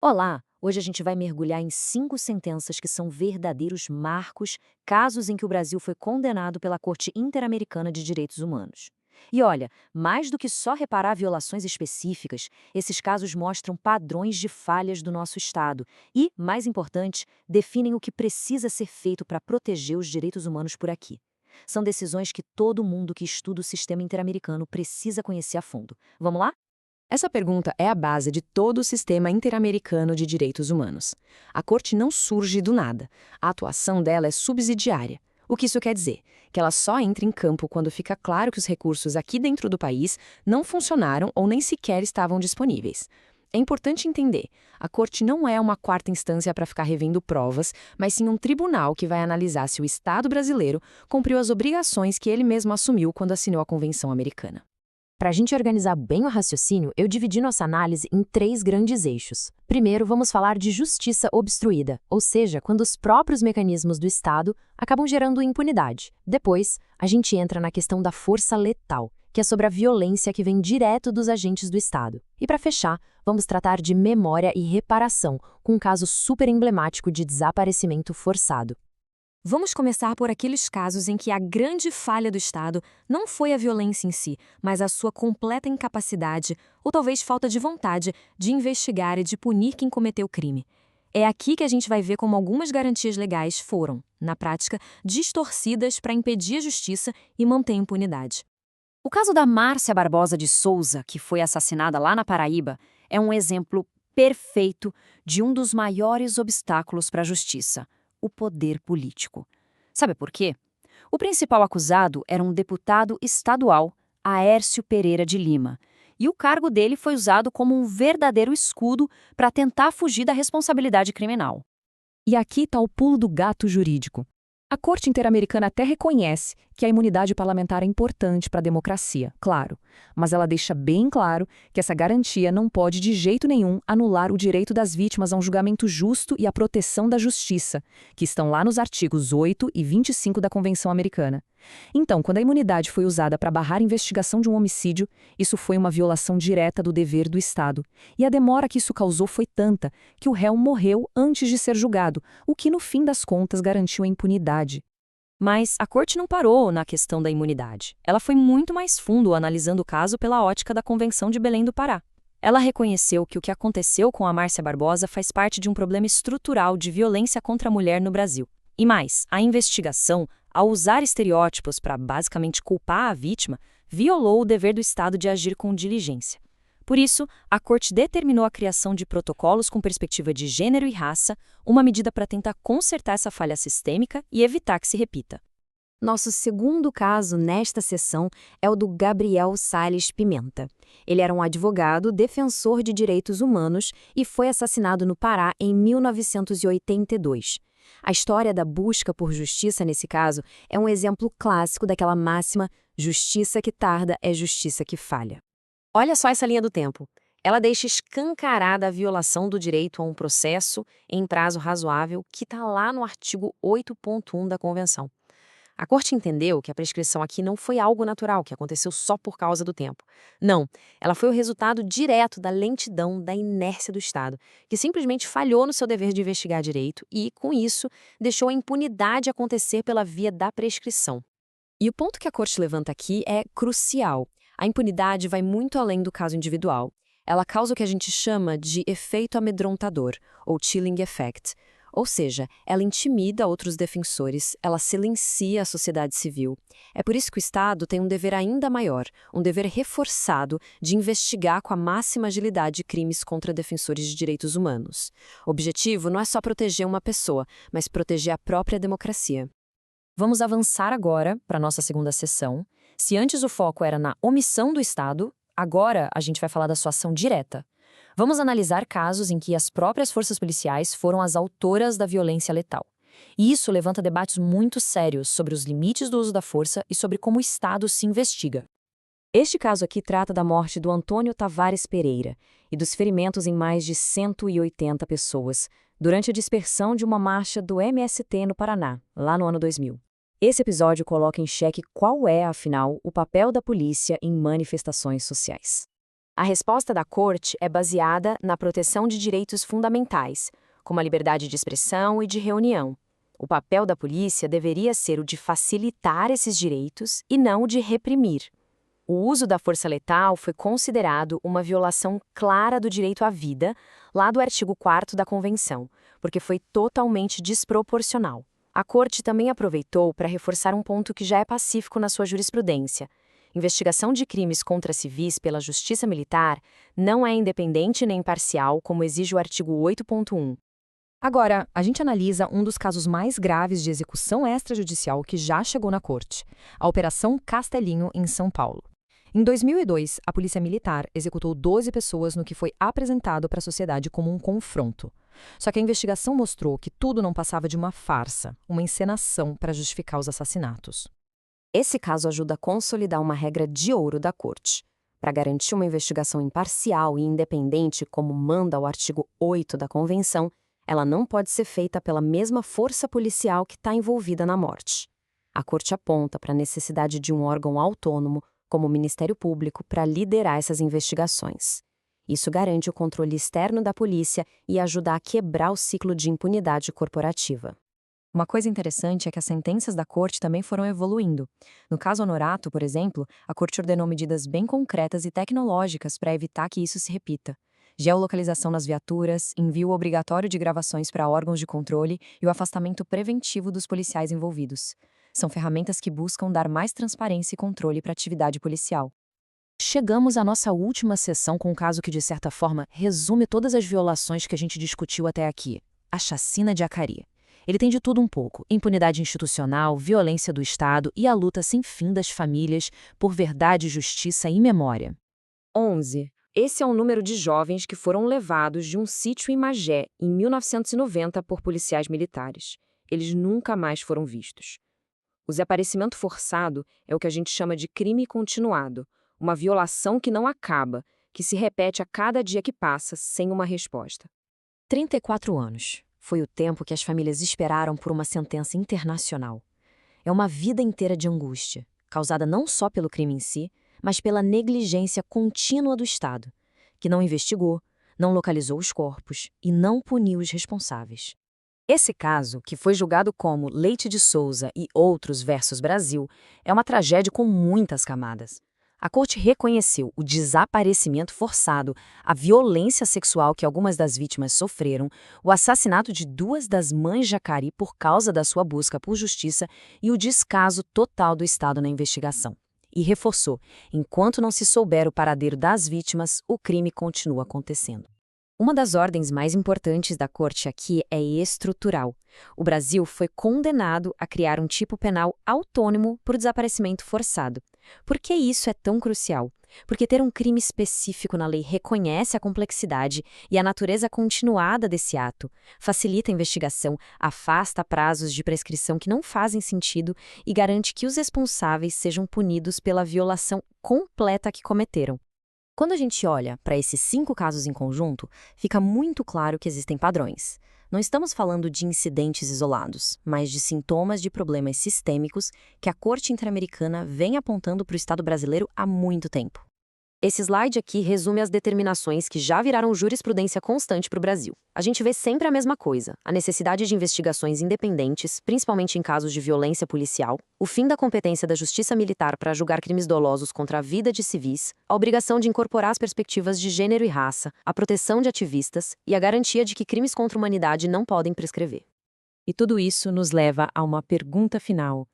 Olá! Hoje a gente vai mergulhar em 5 sentenças que são verdadeiros marcos, casos em que o Brasil foi condenado pela Corte Interamericana de Direitos Humanos. E olha, mais do que só reparar violações específicas, esses casos mostram padrões de falhas do nosso Estado e, mais importante, definem o que precisa ser feito para proteger os direitos humanos por aqui. São decisões que todo mundo que estuda o sistema interamericano precisa conhecer a fundo. Vamos lá? Essa pergunta é a base de todo o sistema interamericano de direitos humanos. A Corte não surge do nada. A atuação dela é subsidiária. O que isso quer dizer? Que ela só entra em campo quando fica claro que os recursos aqui dentro do país não funcionaram ou nem sequer estavam disponíveis. É importante entender, a Corte não é uma quarta instância para ficar revendo provas, mas sim um tribunal que vai analisar se o Estado brasileiro cumpriu as obrigações que ele mesmo assumiu quando assinou a Convenção Americana. Para a gente organizar bem o raciocínio, eu dividi nossa análise em 3 grandes eixos. Primeiro, vamos falar de justiça obstruída, ou seja, quando os próprios mecanismos do Estado acabam gerando impunidade. Depois, a gente entra na questão da força letal, que é sobre a violência que vem direto dos agentes do Estado. E para fechar, vamos tratar de memória e reparação, com um caso super emblemático de desaparecimento forçado. Vamos começar por aqueles casos em que a grande falha do Estado não foi a violência em si, mas a sua completa incapacidade, ou talvez falta de vontade, de investigar e de punir quem cometeu o crime. É aqui que a gente vai ver como algumas garantias legais foram, na prática, distorcidas para impedir a justiça e manter a impunidade. O caso da Márcia Barbosa de Souza, que foi assassinada lá na Paraíba, é um exemplo perfeito de um dos maiores obstáculos para a justiça: o poder político. Sabe por quê? O principal acusado era um deputado estadual, Aércio Pereira de Lima, e o cargo dele foi usado como um verdadeiro escudo para tentar fugir da responsabilidade criminal. E aqui está o pulo do gato jurídico. A Corte Interamericana até reconhece que a imunidade parlamentar é importante para a democracia, claro, mas ela deixa bem claro que essa garantia não pode de jeito nenhum anular o direito das vítimas a um julgamento justo e à proteção da justiça, que estão lá nos artigos 8 e 25 da Convenção Americana. Então, quando a imunidade foi usada para barrar a investigação de um homicídio, isso foi uma violação direta do dever do Estado. E a demora que isso causou foi tanta que o réu morreu antes de ser julgado, o que, no fim das contas, garantiu a impunidade. Mas a corte não parou na questão da imunidade. Ela foi muito mais fundo analisando o caso pela ótica da Convenção de Belém do Pará. Ela reconheceu que o que aconteceu com a Márcia Barbosa faz parte de um problema estrutural de violência contra a mulher no Brasil. E mais, a investigação, ao usar estereótipos para basicamente culpar a vítima, violou o dever do Estado de agir com diligência. Por isso, a Corte determinou a criação de protocolos com perspectiva de gênero e raça, uma medida para tentar consertar essa falha sistêmica e evitar que se repita. Nosso segundo caso nesta sessão é o do Gabriel Salles Pimenta. Ele era um advogado defensor de direitos humanos e foi assassinado no Pará em 1982. A história da busca por justiça nesse caso é um exemplo clássico daquela máxima: justiça que tarda é justiça que falha. Olha só essa linha do tempo. Ela deixa escancarada a violação do direito a um processo em prazo razoável que está lá no artigo 8.1 da Convenção. A Corte entendeu que a prescrição aqui não foi algo natural, que aconteceu só por causa do tempo. Não, ela foi o resultado direto da lentidão, da inércia do Estado, que simplesmente falhou no seu dever de investigar direito e, com isso, deixou a impunidade acontecer pela via da prescrição. E o ponto que a Corte levanta aqui é crucial. A impunidade vai muito além do caso individual. Ela causa o que a gente chama de efeito amedrontador, ou chilling effect. Ou seja, ela intimida outros defensores, ela silencia a sociedade civil. É por isso que o Estado tem um dever ainda maior, um dever reforçado de investigar com a máxima agilidade crimes contra defensores de direitos humanos. O objetivo não é só proteger uma pessoa, mas proteger a própria democracia. Vamos avançar agora para a nossa segunda sessão. Se antes o foco era na omissão do Estado, agora a gente vai falar da sua ação direta. Vamos analisar casos em que as próprias forças policiais foram as autoras da violência letal. E isso levanta debates muito sérios sobre os limites do uso da força e sobre como o Estado se investiga. Este caso aqui trata da morte do Antônio Tavares Pereira e dos ferimentos em mais de 180 pessoas durante a dispersão de uma marcha do MST no Paraná, lá no ano 2000. Esse episódio coloca em xeque qual é, afinal, o papel da polícia em manifestações sociais. A resposta da Corte é baseada na proteção de direitos fundamentais, como a liberdade de expressão e de reunião. O papel da polícia deveria ser o de facilitar esses direitos e não o de reprimir. O uso da força letal foi considerado uma violação clara do direito à vida, lá do artigo 4º da Convenção, porque foi totalmente desproporcional. A Corte também aproveitou para reforçar um ponto que já é pacífico na sua jurisprudência. Investigação de crimes contra civis pela Justiça Militar não é independente nem imparcial, como exige o artigo 8.1. Agora, a gente analisa um dos casos mais graves de execução extrajudicial que já chegou na Corte, a Operação Castelinho, em São Paulo. Em 2002, a Polícia Militar executou 12 pessoas no que foi apresentado para a sociedade como um confronto. Só que a investigação mostrou que tudo não passava de uma farsa, uma encenação para justificar os assassinatos. Esse caso ajuda a consolidar uma regra de ouro da Corte. Para garantir uma investigação imparcial e independente, como manda o artigo 8 da Convenção, ela não pode ser feita pela mesma força policial que está envolvida na morte. A Corte aponta para a necessidade de um órgão autônomo, como o Ministério Público, para liderar essas investigações. Isso garante o controle externo da polícia e ajuda a quebrar o ciclo de impunidade corporativa. Uma coisa interessante é que as sentenças da Corte também foram evoluindo. No caso Honorato, por exemplo, a Corte ordenou medidas bem concretas e tecnológicas para evitar que isso se repita. Geolocalização nas viaturas, envio obrigatório de gravações para órgãos de controle e o afastamento preventivo dos policiais envolvidos. São ferramentas que buscam dar mais transparência e controle para a atividade policial. Chegamos à nossa última sessão com um caso que, de certa forma, resume todas as violações que a gente discutiu até aqui. A chacina de Acari. Ele tem de tudo um pouco: impunidade institucional, violência do Estado e a luta sem fim das famílias por verdade, justiça e memória. 11. Esse é o número de jovens que foram levados de um sítio em Magé, em 1990, por policiais militares. Eles nunca mais foram vistos. O desaparecimento forçado é o que a gente chama de crime continuado, uma violação que não acaba, que se repete a cada dia que passa sem uma resposta. 34 anos. Foi o tempo que as famílias esperaram por uma sentença internacional. É uma vida inteira de angústia, causada não só pelo crime em si, mas pela negligência contínua do Estado, que não investigou, não localizou os corpos e não puniu os responsáveis. Esse caso, que foi julgado como Leite de Souza e Outros versus Brasil, é uma tragédia com muitas camadas. A Corte reconheceu o desaparecimento forçado, a violência sexual que algumas das vítimas sofreram, o assassinato de 2 das mães de Acari por causa da sua busca por justiça e o descaso total do Estado na investigação. E reforçou: enquanto não se souber o paradeiro das vítimas, o crime continua acontecendo. Uma das ordens mais importantes da Corte aqui é estrutural. O Brasil foi condenado a criar um tipo penal autônomo por desaparecimento forçado. Por que isso é tão crucial? Porque ter um crime específico na lei reconhece a complexidade e a natureza continuada desse ato, facilita a investigação, afasta prazos de prescrição que não fazem sentido e garante que os responsáveis sejam punidos pela violação completa que cometeram. Quando a gente olha para esses 5 casos em conjunto, fica muito claro que existem padrões. Não estamos falando de incidentes isolados, mas de sintomas de problemas sistêmicos que a Corte Interamericana vem apontando para o Estado brasileiro há muito tempo. Esse slide aqui resume as determinações que já viraram jurisprudência constante para o Brasil. A gente vê sempre a mesma coisa: a necessidade de investigações independentes, principalmente em casos de violência policial, o fim da competência da Justiça Militar para julgar crimes dolosos contra a vida de civis, a obrigação de incorporar as perspectivas de gênero e raça, a proteção de ativistas e a garantia de que crimes contra a humanidade não podem prescrever. E tudo isso nos leva a uma pergunta final.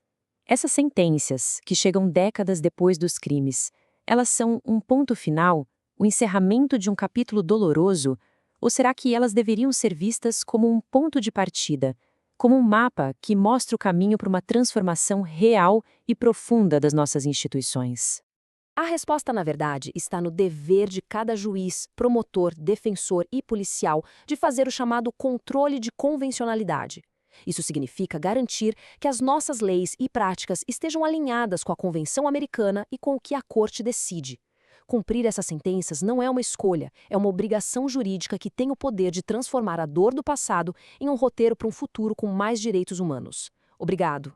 Essas sentenças, que chegam décadas depois dos crimes, elas são um ponto final, o encerramento de um capítulo doloroso, ou será que elas deveriam ser vistas como um ponto de partida, como um mapa que mostra o caminho para uma transformação real e profunda das nossas instituições? A resposta, na verdade, está no dever de cada juiz, promotor, defensor e policial de fazer o chamado controle de convencionalidade. Isso significa garantir que as nossas leis e práticas estejam alinhadas com a Convenção Americana e com o que a Corte decide. Cumprir essas sentenças não é uma escolha, é uma obrigação jurídica que tem o poder de transformar a dor do passado em um roteiro para um futuro com mais direitos humanos. Obrigado.